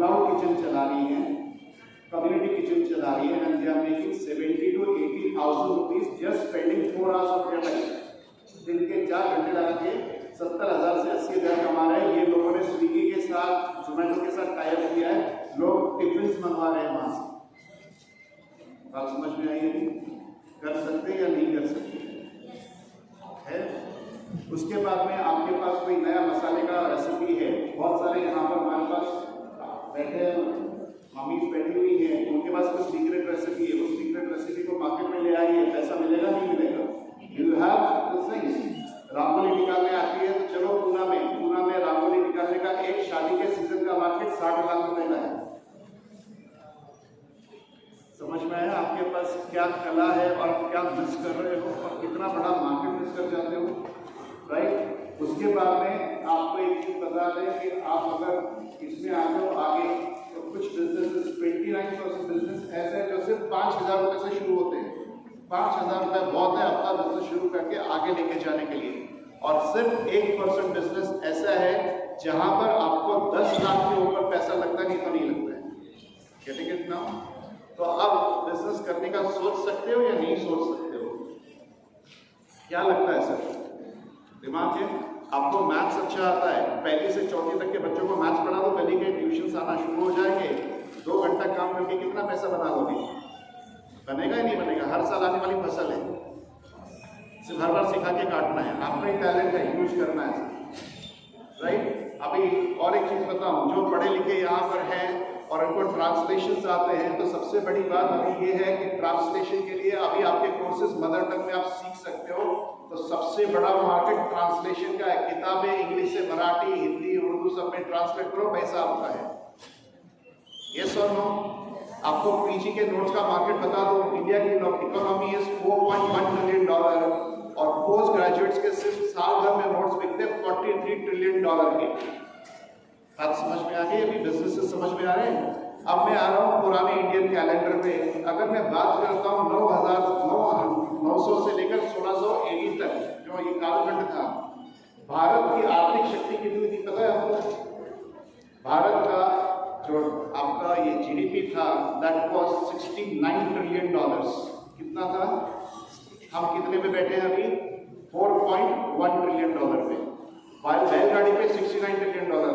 Cloud kitchen चला रही हैं, कम्युनिटी किचन चला रही है, and they are making 70 to 80,000 rupees just spending 4 hours of their life. दिन के 4 घंटे लगा के 70,000 से 80,000 कमा रहे हैं। ये लोगों ने स्विगी के साथ, जोमेटो के साथ टाई अप किया है, लोग टिफिन मंगवा रहे हैं वहां से। बात समझ में आई है? कर सकते या नहीं कर सकते है? उसके बाद में आपके पास कोई नया मसाले का रेसिपी है, बहुत सारे यहाँ पर हमारे पास बैठे मम्मीज बैठी हुई है, उनके पास कोई सीक्रेट रेसिपी है, उस सीक्रेट रेसिपी को मार्केट में ले आइए, पैसा मिलेगा नहीं मिलेगा? You have this things. Rangoli निकालने आती है तो चलो पूना में रांगोली निकालने का एक शादी के सीजन का मार्केट 60 लाख रुपए का है। समझ में आया आपके पास क्या कला है और क्या मिस कर रहे हो और कितना बड़ा मार्केट मिस कर जाते हो, राइट? उसके बाद में आपको एक चीज बता दें कि आप अगर इसमें आ जाओ आगे तो कुछ बिजनेस 29% बिजनेस ऐसे है जो सिर्फ 5,000 रुपए से शुरू होते हैं। 5,000 रुपए बहुत है अपना बिजनेस शुरू करके आगे लेके जाने के लिए। और सिर्फ 1% बिजनेस ऐसा है जहां पर आपको 10 लाख के ऊपर पैसा लगता नहीं तो नहीं लगता है। Getting it now? तो अब बिजनेस करने का सोच सकते हो या नहीं सोच सकते हो? क्या लगता है सर? दिमाग है? आपको मैथ्स अच्छा आता है, पहली से चौथी तक के बच्चों को मैथ्स पढ़ा दो, पहली के ट्यूशन आना शुरू हो जाएंगे, 2 घंटा काम करके कितना पैसा बना लोगे? बनेगा ही नहीं बनेगा। हर साल आने वाली फसल है, सिर्फ हर बार सिखा के काटना है। आपका ही टैलेंट है, यूज करना है, राइट? अभी और एक चीज बताऊं, जो पढ़े लिखे यहाँ पर हैं और उनको ट्रांसलेशन आते हैं, तो सबसे बड़ी बात अभी ये है कि ट्रांसलेशन के लिए अभी आपके कोर्सेज मदर टंग में आप सीख सकते हो। तो सबसे बड़ा मार्केट ट्रांसलेशन का है। किताबें इंग्लिश से मराठी, हिंदी, उर्दू सब में ट्रांसलेट करो, पैसा आपका है। यस और नो? आपको पीजी के नोट्स का मार्केट बता दो, इंडिया की इकोनॉमी इज $4.1 ट्रिलियन और पोस्ट ग्रेजुएट्स के सिर्फ साल भर में नोट्स बिकते हैं $43 ट्रिलियन के। बात समझ में आ गई? अभी बिजनेस समझ में आ रहे हैं? अब मैं आ रहा हूँ पुराने इंडियन कैलेंडर पे। अगर मैं बात करता हूँ 9,900 से लेकर 1600 AD तक जो ये कालखंड था, भारत की आर्थिक शक्ति कितनी थी पता है आपको? भारत का जो आपका ये GDP था दैट वाज $69 ट्रिलियन। कितना था? हम कितने पे बैठे हैं अभी? $4.1 ट्रिलियन पे। बैलगाड़ी पे $69 ट्रिलियन था,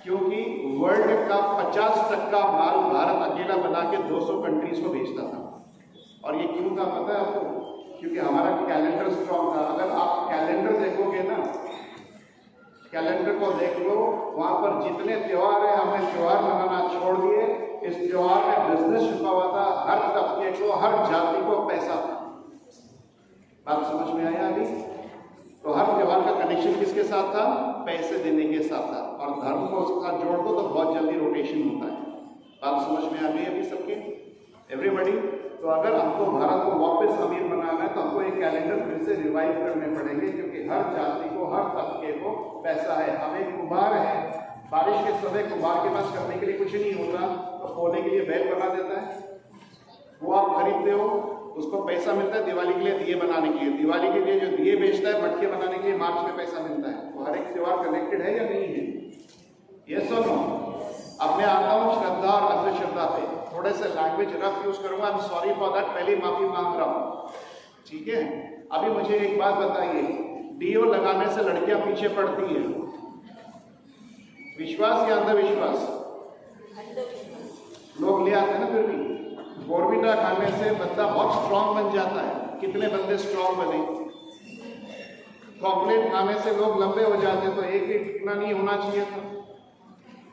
क्योंकि वर्ल्ड का 50% माल भारत अकेला बना के 200 कंट्रीज को भेजता था। और ये क्यों था पता है आपको? क्योंकि हमारा कैलेंडर स्ट्रॉन्ग था। अगर आप कैलेंडर देखोगे ना, कैलेंडर को देख लो, वहां पर जितने त्योहार है हमने त्योहार मनाना छोड़ दिए। इस त्योहार में बिजनेस छुपा हुआ था, हर तबके को, हर जाति को पैसा था। बात समझ में आया अभी? तो हर त्योहार का कनेक्शन किसके साथ था? पैसे देने के साथ था। और धर्म को उसके साथ जोड़ दो तो बहुत जल्दी रोटेशन होता है। बात समझ में आ गई अभी सबके? एवरीबॉडी? तो अगर हमको भारत को वापस अमीर बनाना है तो हमको एक कैलेंडर फिर से रिवाइव करने पड़ेंगे, क्योंकि हर जाति को, हर तबके को पैसा है। हम एक कुम्हार है, बारिश के समय कुम्हार के पास करने के लिए कुछ नहीं होता, तो सोने के लिए बैल बना देता है, वो आप खरीदते हो, उसको पैसा मिलता है दिवाली के लिए दिए बनाने के लिए। दिवाली के लिए जो दिए बेचता है, मटके बनाने के लिए मार्च में पैसा मिलता है। तो हर एक त्योहार कनेक्टेड है या नहीं है? यस और नो? अब मैं आता हूँ श्रद्धा और अंधश्रद्धा पे। थोड़े से लैंग्वेज रफ यूज करूंगा, I am sorry for that, पहले माफी मांग रहा हूँ, ठीक है? अभी मुझे एक बात बताइए, डीओ लगाने से लड़कियां पीछे पड़ती है, विश्वास या अंधविश्वास? लोग ले आते हैं ना। फिर भी बोर्नविटा खाने से बंदा बहुत स्ट्रांग बन जाता है। कितने बंदे स्ट्रांग बने? कॉम्प्लेन खाने से लोग लंबे हो जाते हैं, तो एक भी इतना नहीं होना चाहिए था।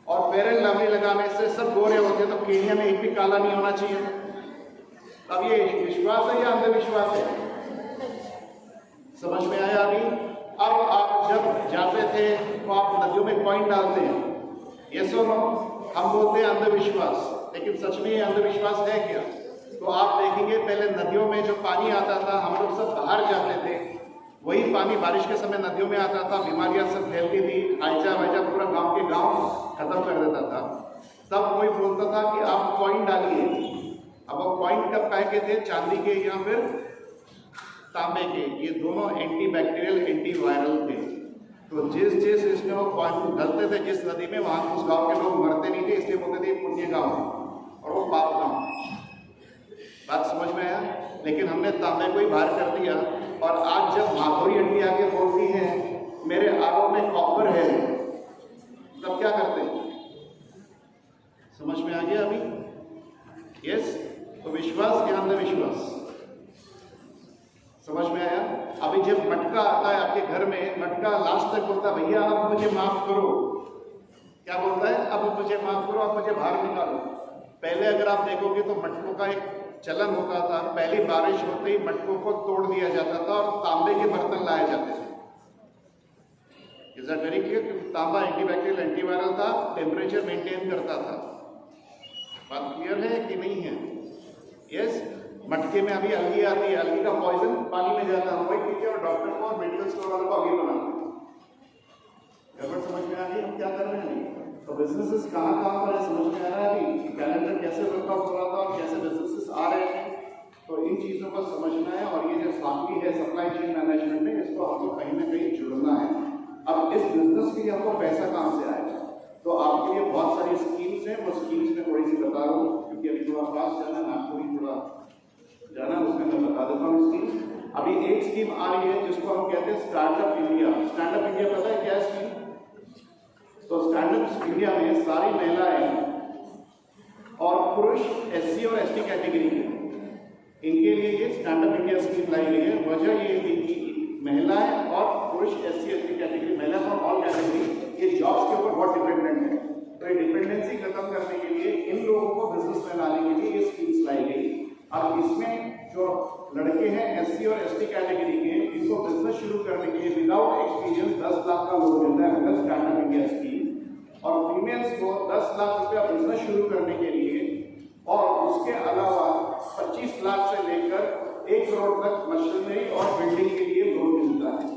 और फेयर एंड लवली लगाने से सब गोरे होते हैं, तो केनिया में एक भी काला नहीं होना चाहिए। अब ये विश्वास है या अंधविश्वास है? समझ में आया अभी? अब आप जब जाते थे तो आप नदियों में कॉइन डालते हैं, यस और नो? हम बोलते हैं अंधविश्वास, लेकिन सच में ये अंधविश्वास है क्या? तो आप देखेंगे पहले नदियों में जो पानी आता था, हम लोग सब बाहर जाते थे, वही पानी बारिश के समय नदियों में आता था, बीमारियां सब फैलती थी, हाइजा वाइजा पूरा गांव के गांव खत्म कर देता था। तब कोई बोलता था कि आप कॉइन डालिए। अब वो कॉइन कब काहे के थे? चांदी के या फिर तांबे के। ये दोनों एंटी बैक्टीरियल, एंटी वायरल थे। तो जिस इसमें वो कॉइन डलते समझते थे जिस नदी में वहाँ उस गांव के लोग मरते नहीं थे, इसलिए बोलते थे पुण्य गांव और वो पाप गांव। बात समझ में आया? लेकिन हमने तांबे को ही बाहर कर दिया, और आज जब माधुरी आंटी आके बोलती है मेरे आरोप में कॉपर है, तब क्या करते हैं? समझ में आ गया अभी? यस। तो विश्वास के अंधविश्वास समझ में आया? अभी जब मटका आता है आपके घर में, मटका लास्ट तक बोलता है भैया अब मुझे माफ करो। क्या बोलता है? अब मुझे माफ करो, अब मुझे बाहर निकालो। पहले अगर आप देखोगे तो मटकों का एक चलन होता था, पहली बारिश होते ही मटकों को तोड़ दिया जाता था और तांबे के बर्तन लाए जाते थे। Is that very clear? तांबा एंटीबैक्टीरियल एंटीवायरल था, टेम्परेचर मेंटेन करता था। बात क्लियर है कि नहीं है? यस। मटके में अभी अलगी आती है, अलगी का पॉइजन पानी में जाता है, वही ठीक है, और डॉक्टर को और मेडिकल स्टोर वालों को अभी बनाते हैं। गड़बड़ समझ में आ गई हम क्या कर रहे हैं? तो बिजनेसेस कहाँ पर है समझ में आ रहा है अभी? कैलेंडर कैसे वर्कआउट हो रहा था और कैसे बिजनेसेस आ रहे हैं, तो इन चीज़ों को समझना है। और ये जो सामग्री है सप्लाई चेन मैनेजमेंट में, इसको हमको कहीं ना कहीं जुड़ना है। अब इस बिजनेस के लिए हमको पैसा कहाँ से आएगा? तो आपके लिए बहुत सारी स्कीम्स हैं, वो स्कीम्स में थोड़ी सी बता रहा हूँ, क्योंकि अभी थोड़ा फास्ट जाना है, आपको भी थोड़ा जाना, उसमें मैं बता देता हूँ स्कीम। अभी एक स्कीम आ रही है जिसको हम कहते हैं स्टार्टअप इंडिया। स्टार्टअप इंडिया पता है क्या स्कीम? तो स्टार्टअप इंडिया में सारी महिलाएं और पुरुष SC और ST कैटेगरी के, इनके लिए ये स्टार्टअप इंडिया स्कीम लाई गई है। वजह ये थी कि महिलाएं और पुरुष SC ST कैटेगरी, महिला फ्रॉम ऑल कैटेगरी, ये जॉब्स के ऊपर बहुत डिपेंडेंट है। तो ये डिपेंडेंसी खत्म करने के लिए, इन लोगों को बिजनेस में लाने के लिए ये स्कीम्स लाई गई। अब इसमें जो लड़के हैं SC और ST कैटेगरी के, इनको बिजनेस शुरू करने के लिए विदाउट एक्सपीरियंस 10 लाख का लोन मिलता है अंडर स्टार्टअप इंडिया स्कीम। और फीमेल्स को 10 लाख रुपया बिजनेस शुरू करने के लिए, और उसके अलावा 25 लाख से लेकर 1 करोड़ तक मशीनरी और बिल्डिंग के लिए लोन मिलता है।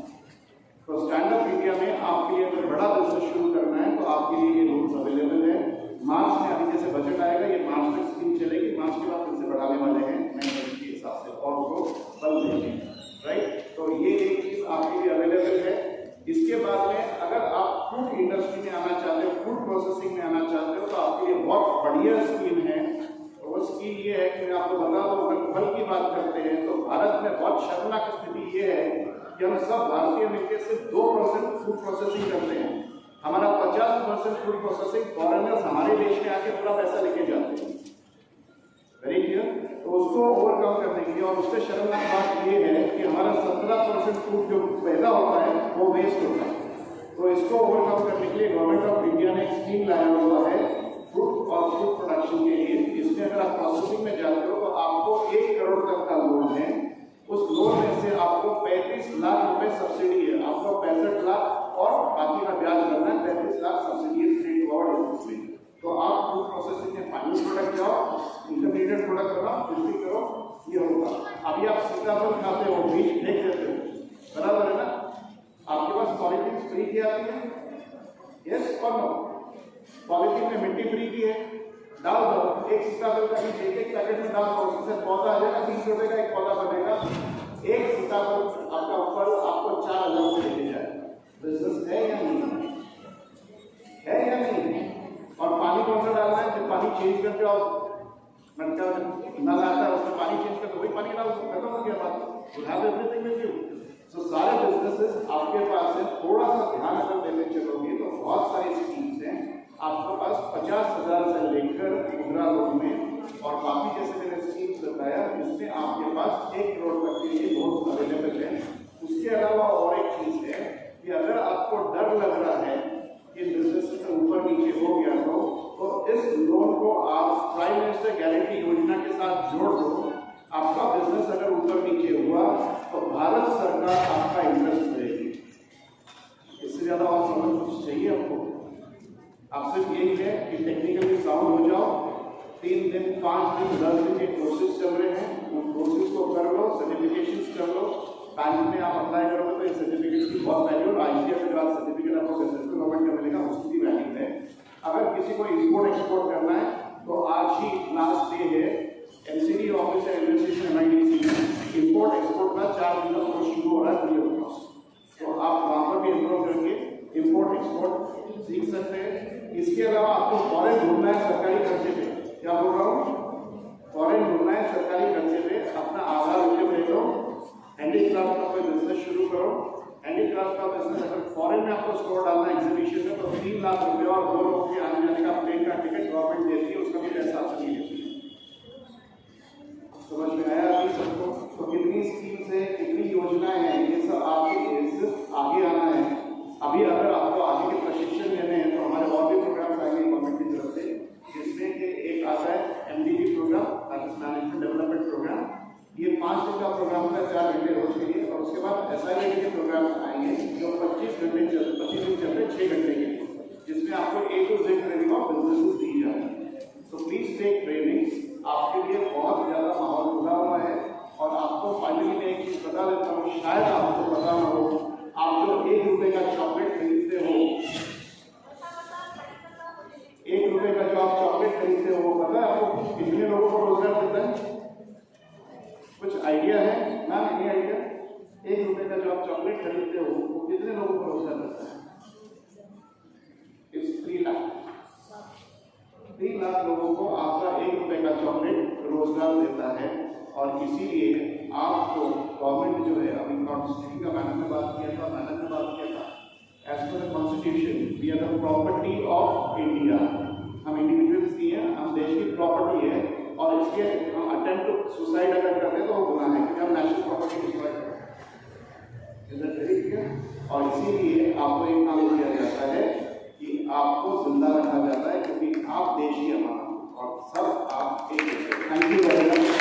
तो स्टैंडअप इंडिया में आपके लिए अगर बड़ा बिजनेस शुरू करना है तो आपके लिए ये लोन्स अवेलेबल है। मार्च में अभी जैसे बजट आएगा, ये मार्च तक स्कीम चलेगी, मार्च के बाद फिर से बढ़ाने वाले हैं नए बजट के हिसाब से और उसको बल देंगे, राइट? तो ये एक चीज आपके लिए अवेलेबल है। इसके बाद में अगर आप फूड इंडस्ट्री में आना चाहते हो, फूड प्रोसेसिंग में आना चाहते हो, तो आपके लिए बहुत बढ़िया स्कीम है। वो स्कीम ये है कि मैं आपको बता दूं, अगर फल की बात करते हैं तो भारत में बहुत शर्मनाक स्थिति ये है कि हम सब भारतीय मिलकर सिर्फ 2% फूड प्रोसेसिंग करते हैं। हमारा 50% फूड प्रोसेसिंग फॉरेनर्स हमारे देश में आके पूरा पैसा लेके जाते हैं। Very clear? तो उसको ओवरकम करने के लिए, और उससे शर्मनाक बात ये है कि हमारा 17% फूड जो पैदा होता है वो वेस्ट होता है। तो इसको ओवरकम करने के लिए गवर्नमेंट ऑफ इंडिया ने एक स्कीम लाया हुआ है फूड और फूड प्रोडक्शन के लिए। इसमें अगर आप प्रोसेसिंग में जाते हो तो आपको 1 करोड़ तक का लोन है। उस लोन में से आपको 35 लाख रुपए सब्सिडी है, आपको 65 लाख और बाकी का ब्याज भरना है। 35 लाख सब्सिडी स्टेट गवर्नमेंट में। तो आप फूड प्रोसेसिंग में फाइनल प्रोडक्ट जाओ, इंटरमीडिएट प्रोडक्ट बनाओ, बिक्री करो, ये होगा। अभी आप सीताफल खाते हो, बीज फेंक देते हो, बराबर है ना? आपके पास पॉलिथीन फ्री की आती है, यस और नो? पॉलिथीन में मिट्टी फ्री की है, डाल दो। एक सीताफल का बीज एक पैकेट में डाल दो, उससे पौधा आ जाएगा, 30 रुपए का एक पौधा बनेगा। एक सीताफल आपका फल आपको 4000 रुपये लेके जाएगा। बिजनेस है या नहीं है? या नहीं? और पानी कौन सा डालना है? जब पानी चेंज करके और मटका नल आता है उसमें पानी चेंज करके वही पानी डालो, खत्म हो गया बात। You have everything with you. So सारे बिजनेसेस आपके पास है। थोड़ा सा ध्यान अगर देने चलोगे तो बहुत सारी स्कीम्स हैं आपके पास, 50,000 से लेकर मुद्रा लोन में, और बाकी जैसे मैंने स्कीम्स बताया इसमें आपके पास 1 करोड़ तक के लिए लोन अवेलेबल है। उसके अलावा और एक चीज है कि अगर आपको डर लग रहा है कि बिजनेस से ऊपर नीचे हो गया तो इस लोन को आप प्राइम मिनिस्टर गारंटी योजना के साथ जोड़ दो। आपका बिजनेस अगर ऊपर नीचे हुआ तो भारत सरकार आपका इंटरेस्ट देगी। इससे ज्यादा और समझ कुछ चाहिए आपको? आप सिर्फ यही है कि टेक्निकली साउंड हो जाओ। 3 दिन 5 दिन 10 दिन के कोर्सेज चल रहे हैं, उन कोर्सेज को कर लो, सर्टिफिकेशन कर लो। बैंक में आप अप्लाई करोगे तो इस सर्टिफिकेट की बहुत वैल्यू, और ICF के बाद सर्टिफिकेट आपको सेंट्रल गवर्नमेंट का मिलेगा, उसकी भी वैल्यू है। अगर किसी को इंपोर्ट एक्सपोर्ट करना है तो आज ही लास्ट डे है। NCD ऑफिस है एडमिनिस्ट्रेशन MIDC में इंपोर्ट एक्सपोर्ट का 4 दिन का कोर्स शुरू हो रहा है फ्री ऑफ कॉस्ट। तो आप वहाँ पर भी एनरोल करके इंपोर्ट एक्सपोर्ट सीख सकते हैं। इसके अलावा आपको फॉरेन घूमना है सरकारी खर्चे पे, क्या बोल रहा हूँ, फॉरेन घूमना है सरकारी खर्चे पे, अपना आधार उद्योग ले लो, हैंडीक्राफ्ट का कोई बिजनेस शुरू करो। हैंडीक्राफ्ट का बिजनेस अगर फॉरेन में आपको स्टोर डालना है एग्जीबिशन में, तो 3 लाख रुपये और 2 लोगों के आने जाने का प्लेन का टिकट गवर्नमेंट देती है, उसका भी पैसा आपसे नहीं लेती है। समझ में आया अभी सबको? तो कितनी स्कीम्स है, कितनी योजनाएं हैं, ये सब आपके सिर्फ आगे आना है। अभी अगर आपको आगे के प्रशिक्षण लेने हैं तो हमारे और भी प्रोग्राम्स आएंगे गवर्नमेंट की तरफ से, जिसमें कि एक आता है MDP programme, management development programme. ये 5 दिन का प्रोग्राम होता है, 4 घंटे रोज के लिए। और उसके बाद SIA के प्रोग्राम आएंगे जो 25 दिन चल रहे 6 घंटे के लिए, जिसमें आपको A to Z training of businesses दी जाएगी। सो प्लीज टेक ट्रेनिंग्स, आपके लिए बहुत ज़्यादा माहौल खुला हुआ है। और आपको फाइनली मैं एक चीज़ बता देता हूँ, शायद आपको पता ना हो, आप जो 1 रुपये का चॉकलेट खरीदते हो, 1 रुपये का जो आप चॉकलेट खरीदते हो, पता है आपको कितने लोगों को रोजगार देता है? कुछ आइडिया है ना? नहीं आइडिया? 1 रुपये का जो आप चॉकलेट खरीदते हो वो कितने लोगों को रोजगार देता है? 3 लाख। 3 लाख लोगों को आपका 1 रुपये का चॉकलेट रोजगार देता है। और इसीलिए आपको गवर्नमेंट जो है, अभी कॉन्स्टिट्यूशन का मैंने बात किया था, as per the constitution we are the property of India. हम इंडिविजुअल्स की हैं, हम देश की प्रॉपर्टी है। और इसके हम अटेम्प्ट टू सुसाइड अगर करते हैं तो वो गुनाह है, क्योंकि हम नेशनल प्रॉपर्टी डिस्ट्रॉय करते हैं। और इसीलिए आपको एक काम किया जाता है कि आपको जिंदा रखा जाता है, क्योंकि आप देश की अमानत और सब आप एक। Thank you very much.